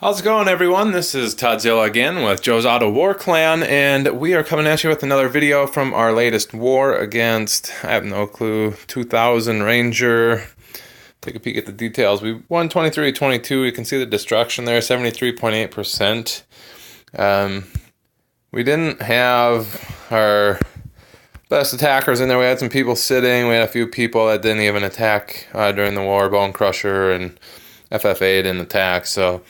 How's it going, everyone? This is Zilla again with Joe's Auto War Clan, and we are coming at you with another video from our latest war against, I have no clue, 2000 Ranger. Take a peek at the details. We won 23-22. You can see the destruction there, 73.8%. We didn't have our best attackers in there. We had some people sitting. We had a few people that didn't even attack during the war, Bone Crusher and FF8 didn't attack, so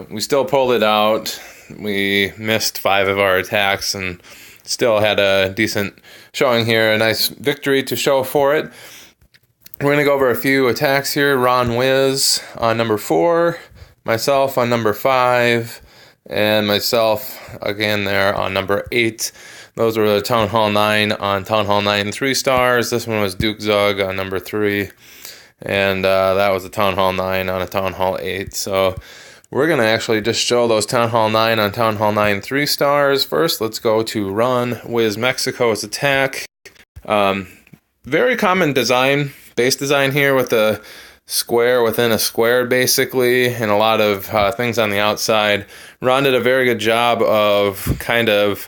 we still pulled it out. We missed 5 of our attacks and still had a decent showing here. A nice victory to show for it. We're going to go over a few attacks here. Ron Wiz on number 4, myself on number 5, and myself again there on number 8. Those were the Town Hall 9 on Town Hall 9 3 stars. This one was Duke Zug on number 3. And that was a Town Hall 9 on a Town Hall 8. So we're going to actually just show those Town Hall 9 on Town Hall 9 3 stars. First, let's go to Ron Wiz Mexico's attack. Very common design, base design here with a square within a square basically, and a lot of things on the outside. Ron did a very good job of kind of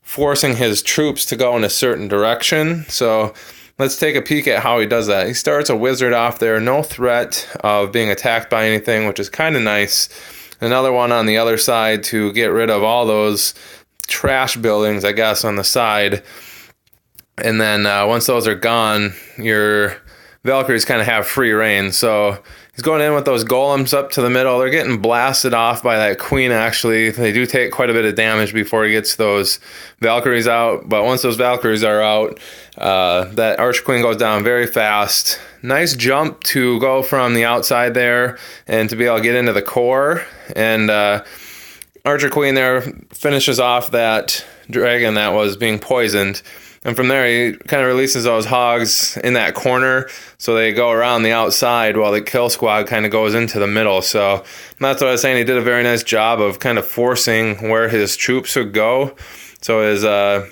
forcing his troops to go in a certain direction. So let's take a peek at how he does that. He starts a wizard off there, no threat of being attacked by anything, which is kind of nice. Another one on the other side to get rid of all those trash buildings, I guess, on the side. And then once those are gone, your Valkyries kind of have free reign. So he's going in with those golems up to the middle. They're getting blasted off by that queen, actually. They do take quite a bit of damage before he gets those Valkyries out. But once those Valkyries are out, that Archer Queen goes down very fast. Nice jump to go from the outside there and to be able to get into the core. And Archer Queen there finishes off that dragon that was being poisoned. And from there, he kind of releases those hogs in that corner, so they go around the outside while the kill squad kind of goes into the middle. So that's what I was saying. He did a very nice job of kind of forcing where his troops would go. So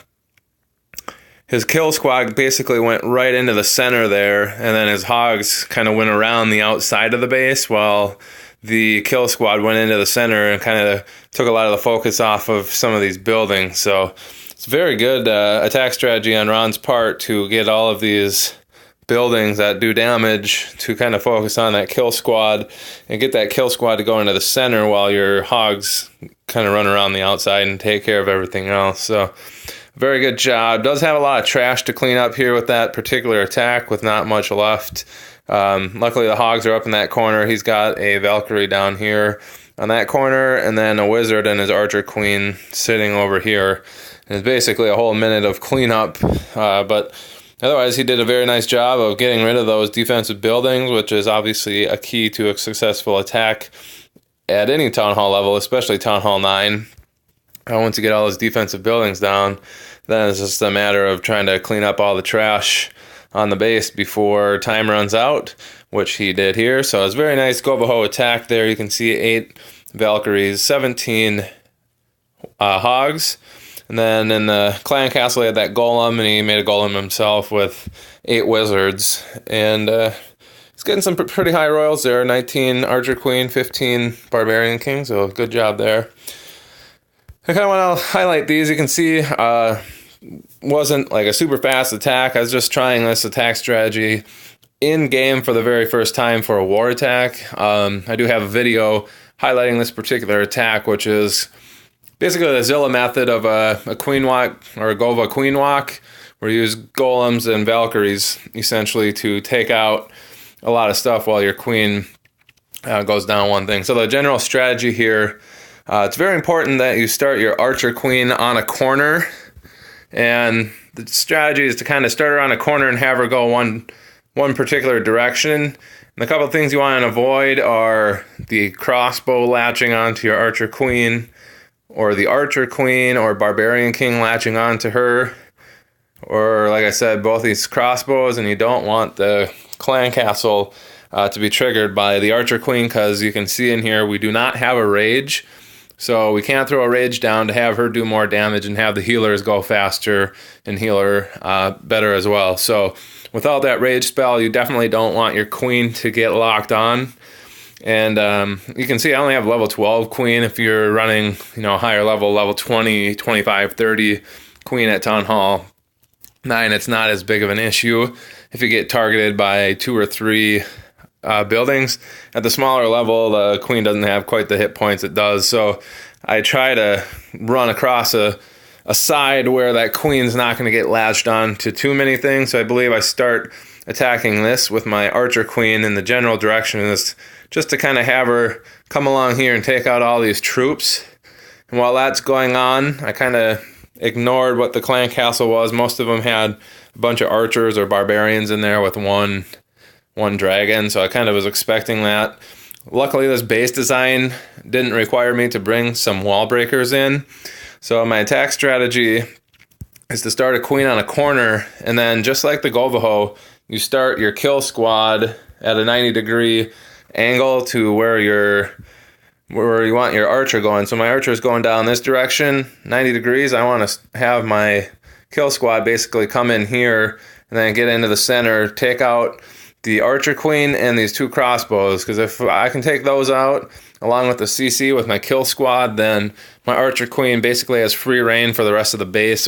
his kill squad basically went right into the center there, and then his hogs kind of went around the outside of the base while the kill squad went into the center and kind of took a lot of the focus off of some of these buildings. So it's a very good attack strategy on Ron's part to get all of these buildings that do damage to kind of focus on that kill squad and get that kill squad to go into the center while your hogs kind of run around the outside and take care of everything else. So very good job. Does have a lot of trash to clean up here with that particular attack with not much left. Luckily the hogs are up in that corner. He's got a Valkyrie down here on that corner and then a wizard and his Archer Queen sitting over here. It's basically a whole minute of cleanup, but otherwise he did a very nice job of getting rid of those defensive buildings, which is obviously a key to a successful attack at any Town Hall level, especially Town Hall 9. Once you get all those defensive buildings down, then it's just a matter of trying to clean up all the trash on the base before time runs out, which he did here. So it was a very nice GoVaHo attack there. You can see 8 Valkyries, 17 hogs. And then in the clan castle, he had that golem, and he made a golem himself with 8 wizards. And he's getting some pretty high royals there, 19 Archer Queen, 15 Barbarian King, so good job there. I kind of want to highlight these. You can see wasn't like a super fast attack. I was just trying this attack strategy in-game for the very first time for a war attack. I do have a video highlighting this particular attack, which is basically the Zilla method of a queen walk or a GoVaQueenWalk, where you use golems and Valkyries essentially to take out a lot of stuff while your queen goes down one thing. So the general strategy here, it's very important that you start your Archer Queen on a corner, and the strategy is to kind of start her on a corner and have her go one particular direction. And a couple of things you want to avoid are the crossbow latching onto your Archer Queen, or the Archer Queen or Barbarian King latching onto her, or like I said, both these crossbows, and you don't want the clan castle to be triggered by the Archer Queen, because you can see in here we do not have a rage, so we can't throw a rage down to have her do more damage and have the healers go faster and heal her better as well. So without that rage spell, you definitely don't want your queen to get locked on. And you can see I only have level 12 queen. If you're running, higher level 20, 25, 30 queen at Town Hall 9, it's not as big of an issue if you get targeted by 2 or 3 buildings. At the smaller level, the queen doesn't have quite the hit points it does. So I try to run across a side where that queen's not going to get latched on to too many things. So I believe I start attacking this with my archer queen in the general direction, is just to kind of have her come along here and take out all these troops. And while that's going on, I kind of ignored what the clan castle was. Most of them had a bunch of archers or barbarians in there with one dragon, so I kind of was expecting that. Luckily, this base design didn't require me to bring some wall breakers in. So my attack strategy is to start a queen on a corner, and then just like the GoVaHo, you start your kill squad at a 90-degree angle to where you want your archer going. So my archer is going down this direction, 90 degrees. I want to have my kill squad basically come in here and then get into the center, take out the archer queen and these 2 crossbows, because if I can take those out along with the CC with my kill squad, then my archer queen basically has free reign for the rest of the base.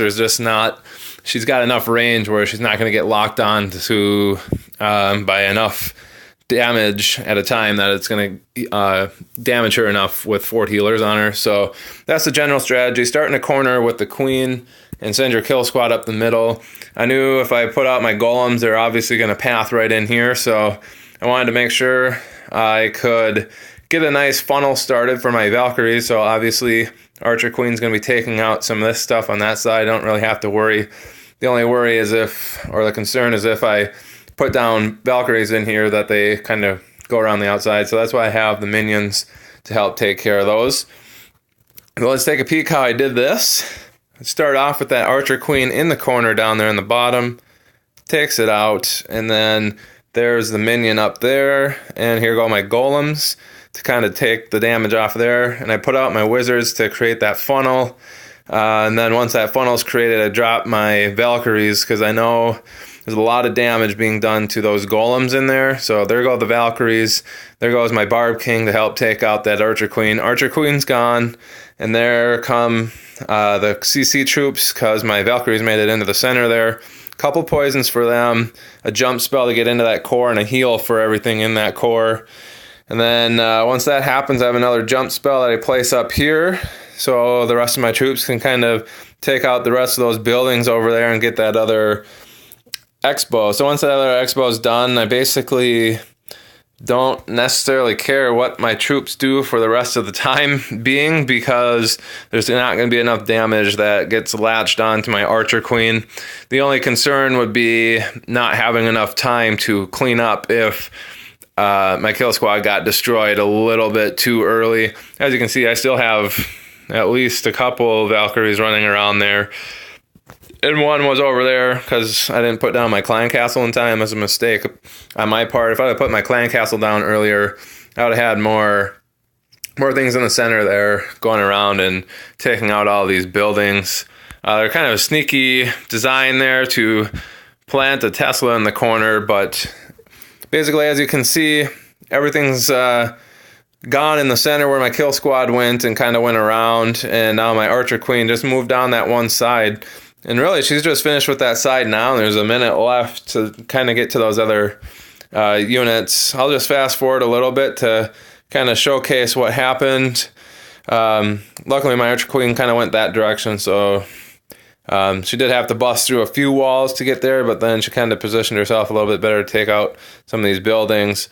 She's got enough range where she's not going to get locked on to by enough damage at a time that it's going to damage her enough with 4 healers on her. So that's the general strategy. Start in a corner with the queen and send your kill squad up the middle. I knew if I put out my golems, they're obviously going to path right in here. So I wanted to make sure I could get a nice funnel started for my Valkyries. So obviously archer queen's going to be taking out some of this stuff on that side. I don't really have to worry. The only worry is the concern is if I put down Valkyries in here, that they kind of go around the outside. So that's why I have the minions to help take care of those. Well, let's take a peek how I did this. Let's start off with that archer queen in the corner down there in the bottom. Takes it out, and then there's the minion up there, and here go my golems to kind of take the damage off there. And I put out my wizards to create that funnel. And then once that funnel's created, I drop my Valkyries, because I know there's a lot of damage being done to those golems in there. So there go the Valkyries. There goes my Barb King to help take out that Archer Queen. Archer Queen's gone. And there come the CC troops, because my Valkyries made it into the center there. Couple poisons for them. A jump spell to get into that core, and a heal for everything in that core. And then once that happens, I have another jump spell that I place up here, so the rest of my troops can kind of take out the rest of those buildings over there and get that other expo. So once that other expo is done, I basically don't necessarily care what my troops do for the rest of the time being, because there's not going to be enough damage that gets latched onto my Archer Queen. The only concern would be not having enough time to clean up if my kill squad got destroyed a little bit too early. As you can see, I still have at least a couple Valkyries running around there. And one was over there because I didn't put down my clan castle in time. It was a mistake on my part. If I had put my clan castle down earlier, I would have had more things in the center there going around and taking out all these buildings. They're kind of a sneaky design there to plant a Tesla in the corner, but basically, as you can see, everything's gone in the center where my kill squad went and kind of went around, and now my Archer Queen just moved down that one side. And really, she's just finished with that side now. There's a minute left to kind of get to those other units. I'll just fast forward a little bit to kind of showcase what happened. Luckily, my Archer Queen kind of went that direction, so she did have to bust through a few walls to get there, but then she kind of positioned herself a little bit better to take out some of these buildings.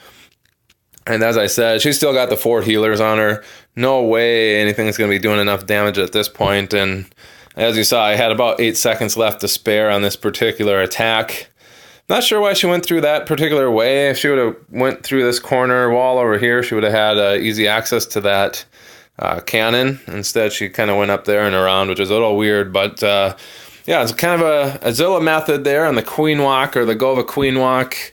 And as I said, she's still got the 4 healers on her. No way anything's going to be doing enough damage at this point. And as you saw, I had about 8 seconds left to spare on this particular attack. Not sure why she went through that particular way. If she would have went through this corner wall over here, she would have had easy access to that cannon. Instead, she kind of went up there and around, which is a little weird. But yeah, it's kind of a Zilla method there on the Queen Walk, or the GoVaQueenWalk.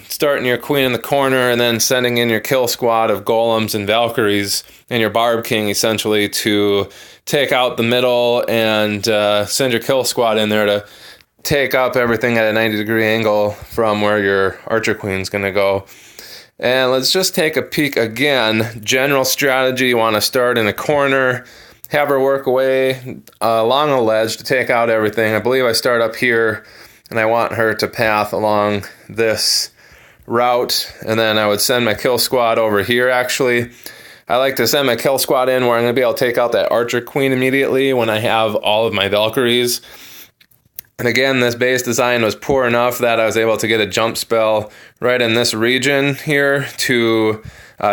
Starting your queen in the corner and then sending in your kill squad of golems and Valkyries and your Barb King essentially to take out the middle and send your kill squad in there to take up everything at a 90-degree angle from where your Archer Queen's going to go. And let's just take a peek again. General strategy, you want to start in a corner, have her work away along a ledge to take out everything. I believe I start up here, and I want her to path along this route, and then I would send my kill squad over here. Actually, I like to send my kill squad in where I'm going to be able to take out that archer queen immediately when I have all of my Valkyries. And again, this base design was poor enough that I was able to get a jump spell right in this region here to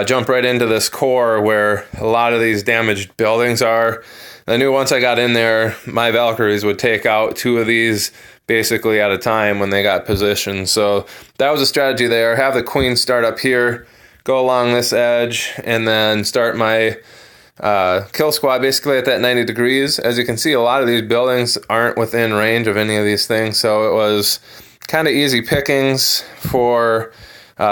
jump right into this core where a lot of these damaged buildings are. I knew once I got in there, my Valkyries would take out 2 of these basically at a time when they got positioned. So that was a strategy there. Have the queen start up here, go along this edge, and then start my kill squad basically at that 90 degrees. As you can see, a lot of these buildings aren't within range of any of these things, so it was kind of easy pickings for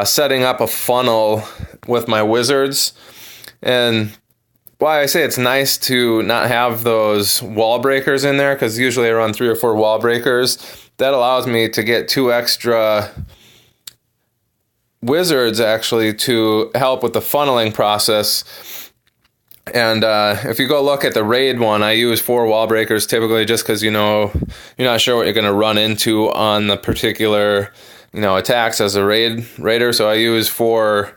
setting up a funnel with my wizards. And why I say it's nice to not have those wall breakers in there, because usually I run 3 or 4 wall breakers. That allows me to get 2 extra wizards actually to help with the funneling process. And if you go look at the raid one, I use 4 wall breakers typically, just because you're not sure what you're going to run into on the particular attacks as a raider. So I use 4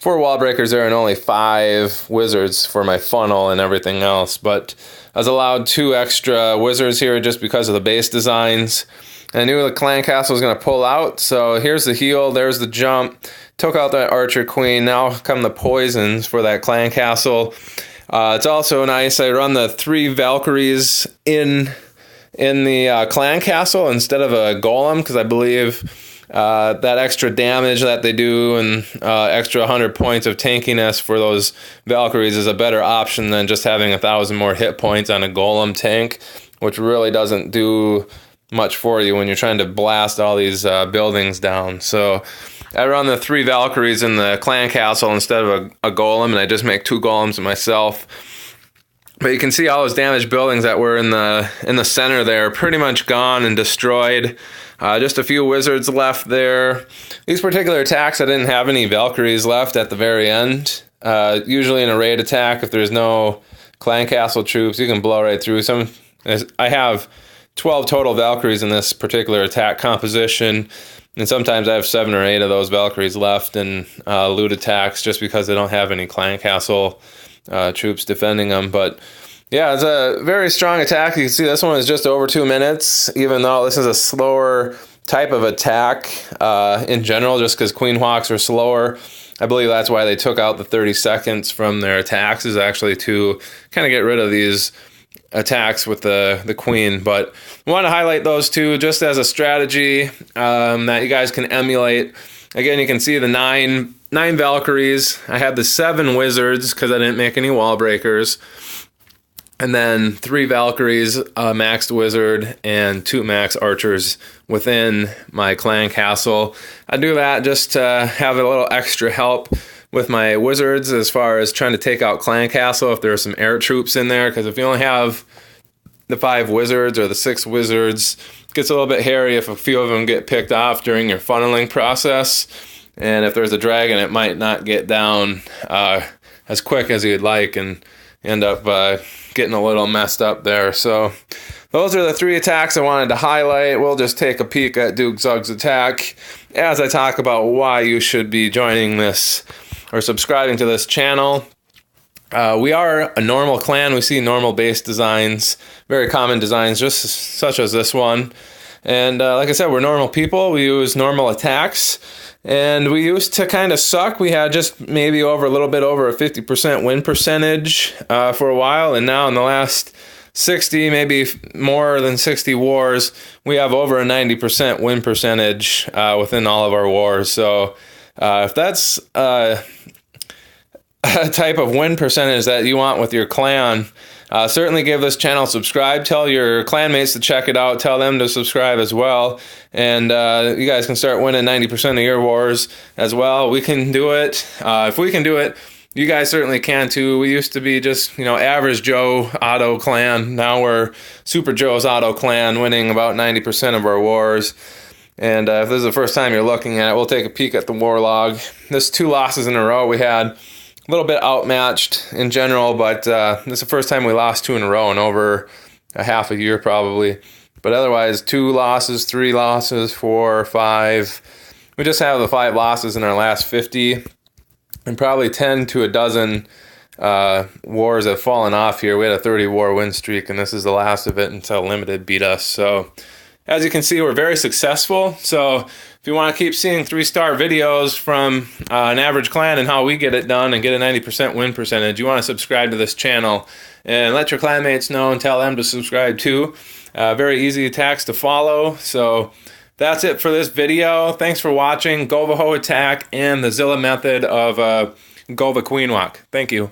wall breakers there and only 5 wizards for my funnel and everything else. But I was allowed 2 extra wizards here just because of the base designs. I knew the clan castle was going to pull out, so here's the heal, there's the jump. Took out that archer queen. Now come the poisons for that clan castle. It's also nice, I run the 3 Valkyries in the clan castle instead of a golem, because I believe that extra damage that they do and extra 100 points of tankiness for those Valkyries is a better option than just having 1,000 more hit points on a golem tank, which really doesn't do much for you when you're trying to blast all these buildings down. So I run the 3 Valkyries in the clan castle instead of a golem, and I just make 2 golems myself. But you can see all those damaged buildings that were in the center there, pretty much gone and destroyed. Just a few wizards left there. These particular attacks, I didn't have any Valkyries left at the very end. Usually in a raid attack, if there's no clan castle troops, you can blow right through some. I have 12 total Valkyries in this particular attack composition, and sometimes I have 7 or 8 of those Valkyries left in loot attacks just because they don't have any clan castle troops defending them. But yeah, it's a very strong attack. You can see this one is just over 2 minutes, even though this is a slower type of attack in general, just because QueenWalks are slower. I believe that's why they took out the 30 seconds from their attacks, is actually to kind of get rid of these attacks with the queen. But I want to highlight those 2 just as a strategy that you guys can emulate. Again, you can see the 9 Valkyries. I had the 7 wizards because I didn't make any wall breakers, and then 3 Valkyries, maxed wizard, and 2 max archers within my clan castle. I do that just to have a little extra help with my wizards as far as trying to take out clan castle if there are some air troops in there, because if you only have the 5 wizards or the 6 wizards, it gets a little bit hairy if a few of them get picked off during your funneling process. And if there's a dragon, it might not get down as quick as you'd like and end up getting a little messed up there. So those are the 3 attacks I wanted to highlight. We'll just take a peek at Duke Zug's attack as I talk about why you should be joining this or subscribing to this channel. We are a normal clan. We see normal base designs, very common designs, just such as this one. And like I said, we're normal people. We use normal attacks. And we used to kind of suck. We had just maybe a little bit over a 50% win percentage for a while. And now in the last 60, maybe more than 60 wars, we have over a 90% win percentage within all of our wars. So if that's a type of win percentage that you want with your clan, certainly give this channel a subscribe. Tell your clanmates to check it out. Tell them to subscribe as well. And you guys can start winning 90% of your wars as well. We can do it. If we can do it, you guys certainly can too. We used to be just, average Joe Auto clan. Now we're Super Joe's Auto clan, winning about 90% of our wars. And if this is the first time you're looking at it, we'll take a peek at the war log. This 2 losses in a row. We had a little bit outmatched in general, but this is the first time we lost 2 in a row in over a half a year probably. But otherwise, 2 losses, 3 losses, 4, 5. We just have the 5 losses in our last 50, and probably 10 to a dozen wars have fallen off here. We had a 30 war win streak, and this is the last of it until Limited beat us. So as you can see, we're very successful. So if you want to keep seeing 3-star videos from an average clan and how we get it done and get a 90% win percentage, you want to subscribe to this channel and let your clanmates know and tell them to subscribe too. Very easy attacks to follow. So that's it for this video. Thanks for watching GoVaHo attack and the Zilla method of GoVaQueenWalk. Thank you.